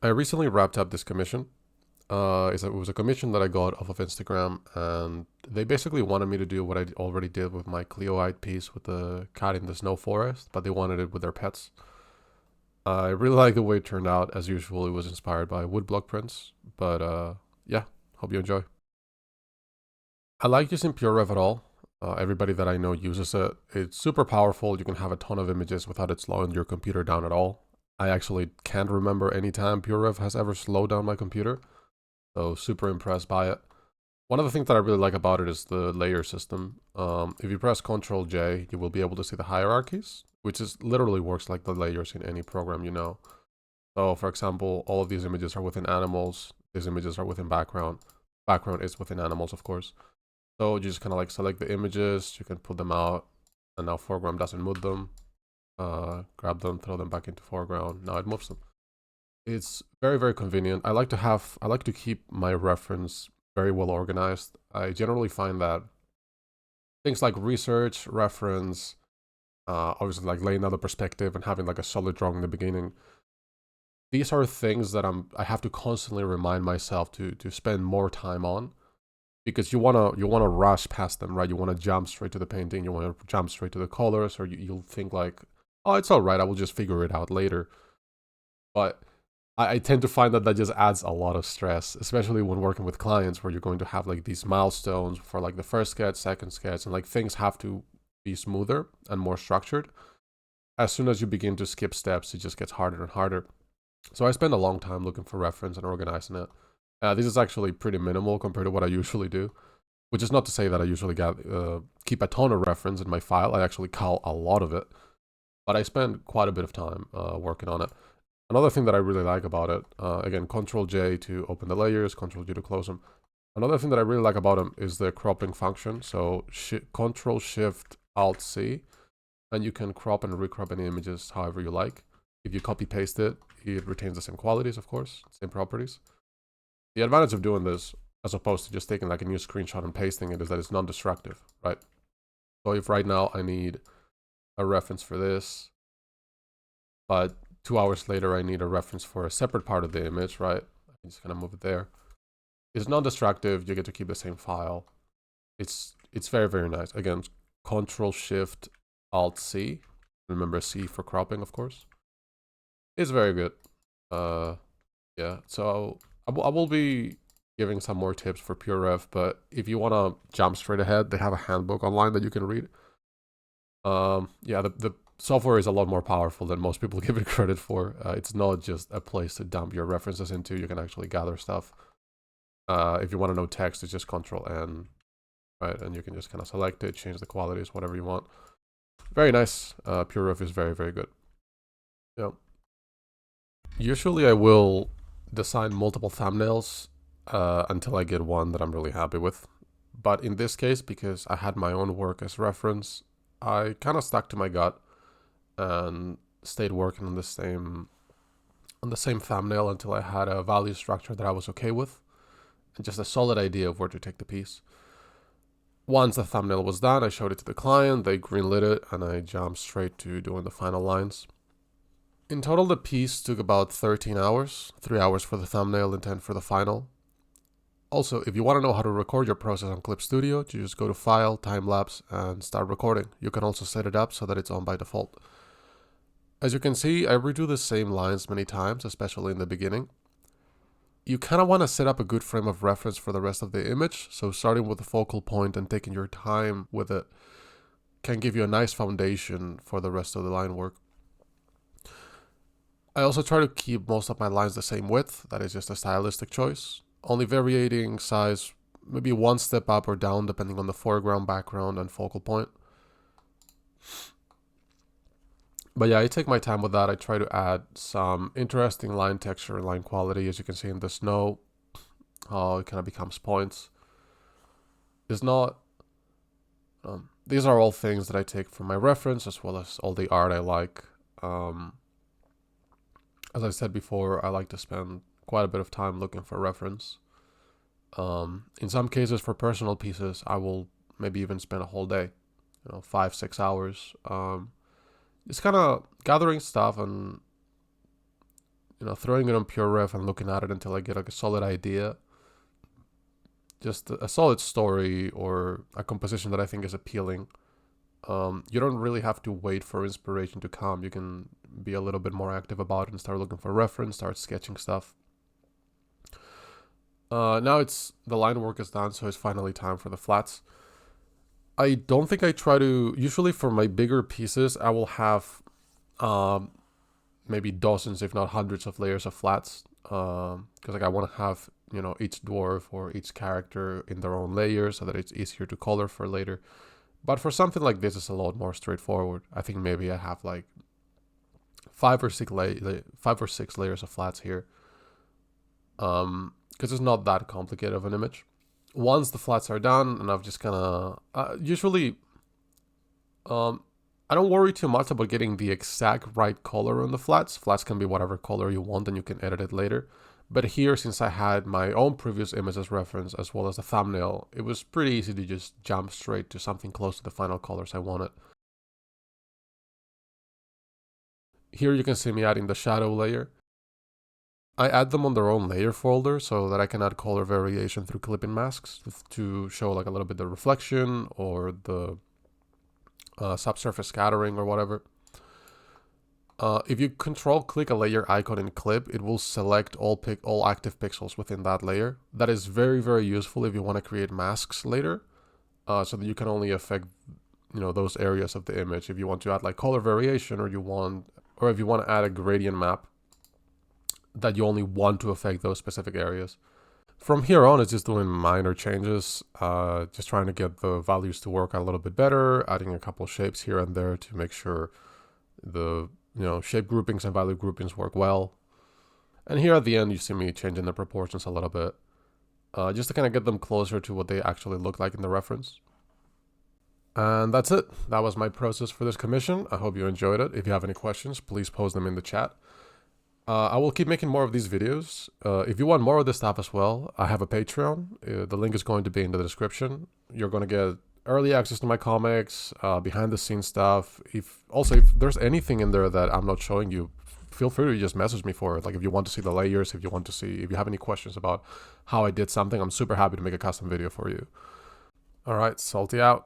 I recently wrapped up this commission. It was a commission that I got off of Instagram, and they basically wanted me to do what I already did with my Cleoide piece with the cat in the snow forest, but they wanted it with their pets. I really like the way it turned out. As usual, it was inspired by woodblock prints, but yeah, hope you enjoy. I like using PureRev at all. Everybody that I know uses it. It's super powerful. You can have a ton of images without it slowing your computer down at all. I actually can't remember any time PureRev has ever slowed down my computer, so super impressed by it. One of the things that I really like about it is the layer system. If you press Ctrl J, you will be able to see the hierarchies, which is literally works like the layers in any program you know. So for example, all of these images are within animals. These images are within background. Background is within animals, of course. So you just kind of like select the images, you can put them out, and now foreground doesn't move them. Grab them, throw them back into foreground. Now it moves them. It's very, very convenient. I like to keep my reference very well organized. I generally find that things like research, reference, obviously like laying out the perspective and having like a solid drawing in the beginning. These are things that I have to constantly remind myself to spend more time on because you wanna rush past them, right? You wanna jump straight to the painting, you wanna jump straight to the colors, or you'll think like, oh, it's all right, I will just figure it out later. But I tend to find that that just adds a lot of stress, especially when working with clients where you're going to have like these milestones for like the first sketch, second sketch, and like things have to be smoother and more structured. As soon as you begin to skip steps, it just gets harder and harder. So I spend a long time looking for reference and organizing it. This is actually pretty minimal compared to what I usually do, which is not to say that I usually keep a ton of reference in my file. I actually call a lot of it, but I spend quite a bit of time working on it. Another thing that I really like about it, again, Control J to open the layers, Control G to close them. Another thing that I really like about them is the cropping function. So Control Shift Alt C, and you can crop and recrop any images however you like. If you copy paste it, it retains the same qualities, of course, same properties. The advantage of doing this, as opposed to just taking like a new screenshot and pasting it, is that it's non-destructive, right? So if right now I need a reference for this, but 2 hours later I need a reference for a separate part of the image, right? I'm just gonna move it there. It's non-destructive. You get to keep the same file. It's very, very nice. Again, Control Shift Alt C. Remember C for cropping, of course. It's very good. Uh, yeah. So I will be giving some more tips for PureRev, but if you want to jump straight ahead, they have a handbook online that you can read. Yeah, the software is a lot more powerful than most people give it credit for. It's not just a place to dump your references into. You can actually gather stuff. If you want to know text, it's just Control N, right? And you can just kind of select it, change the qualities, whatever you want. Very nice. PureRev is very, very good. Yeah. Usually I will design multiple thumbnails until I get one that I'm really happy with. But in this case, because I had my own work as reference, I kind of stuck to my gut and stayed working on the same thumbnail until I had a value structure that I was okay with and just a solid idea of where to take the piece. Once the thumbnail was done, I showed it to the client, they greenlit it, and I jumped straight to doing the final lines. In total, the piece took about 13 hours, 3 hours for the thumbnail and 10 for the final. Also, if you want to know how to record your process on Clip Studio, you just go to File, Time-Lapse, and start recording. You can also set it up so that it's on by default. As you can see, I redo the same lines many times, especially in the beginning. You kind of want to set up a good frame of reference for the rest of the image, so starting with the focal point and taking your time with it can give you a nice foundation for the rest of the line work. I also try to keep most of my lines the same width, that is just a stylistic choice, only varying size maybe one step up or down depending on the foreground, background, and focal point. But yeah, I take my time with that. I try to add some interesting line texture and line quality, as you can see in the snow, how it kind of becomes points. It's not, these are all things that I take from my reference as well as all the art I like. As I said before, I like to spend quite a bit of time looking for reference. In some cases, for personal pieces, I will maybe even spend a whole day, 5, 6 hours. It's kind of gathering stuff and throwing it on PureRef and looking at it until I get like a solid idea. Just a solid story or a composition that I think is appealing. You don't really have to wait for inspiration to come. You can be a little bit more active about it and start looking for reference, start sketching stuff. Now the line work is done, so it's finally time for the flats. I don't think I try to, usually for my bigger pieces, I will have maybe dozens, if not hundreds of layers of flats. Because like I want to have, each dwarf or each character in their own layer so that it's easier to color for later. But for something like this, it's a lot more straightforward. I think maybe I have like 5 or 6 layers of flats here. Because it's not that complicated of an image. Once the flats are done, and I've just kind of usually I don't worry too much about getting the exact right color on the flats. Flats can be whatever color you want and you can edit it later. But here, since I had my own previous image as reference as well as the thumbnail, it was pretty easy to just jump straight to something close to the final colors I wanted. Here you can see me adding the shadow layer. I add them on their own layer folder so that I can add color variation through clipping masks to show like a little bit the reflection or the subsurface scattering or whatever. If you control click a layer icon in Clip, it will select all active pixels within that layer. That is very, very useful if you want to create masks later, so that you can only affect those areas of the image. If you want to add like color variation, or if you want to add a gradient map that you only want to affect those specific areas. From here on, it's just doing minor changes, just trying to get the values to work a little bit better, adding a couple shapes here and there to make sure the shape groupings and value groupings work well. And here at the end, you see me changing the proportions a little bit, just to kind of get them closer to what they actually look like in the reference. And that's it. That was my process for this commission. I hope you enjoyed it. If you have any questions, please post them in the chat. I will keep making more of these videos. If you want more of this stuff as well, I have a Patreon. The link is going to be in the description. You're going to get early access to my comics, behind the scenes stuff. If there's anything in there that I'm not showing you, feel free to just message me for it. Like if you want to see the layers, if you have any questions about how I did something, I'm super happy to make a custom video for you. All right, Salty out.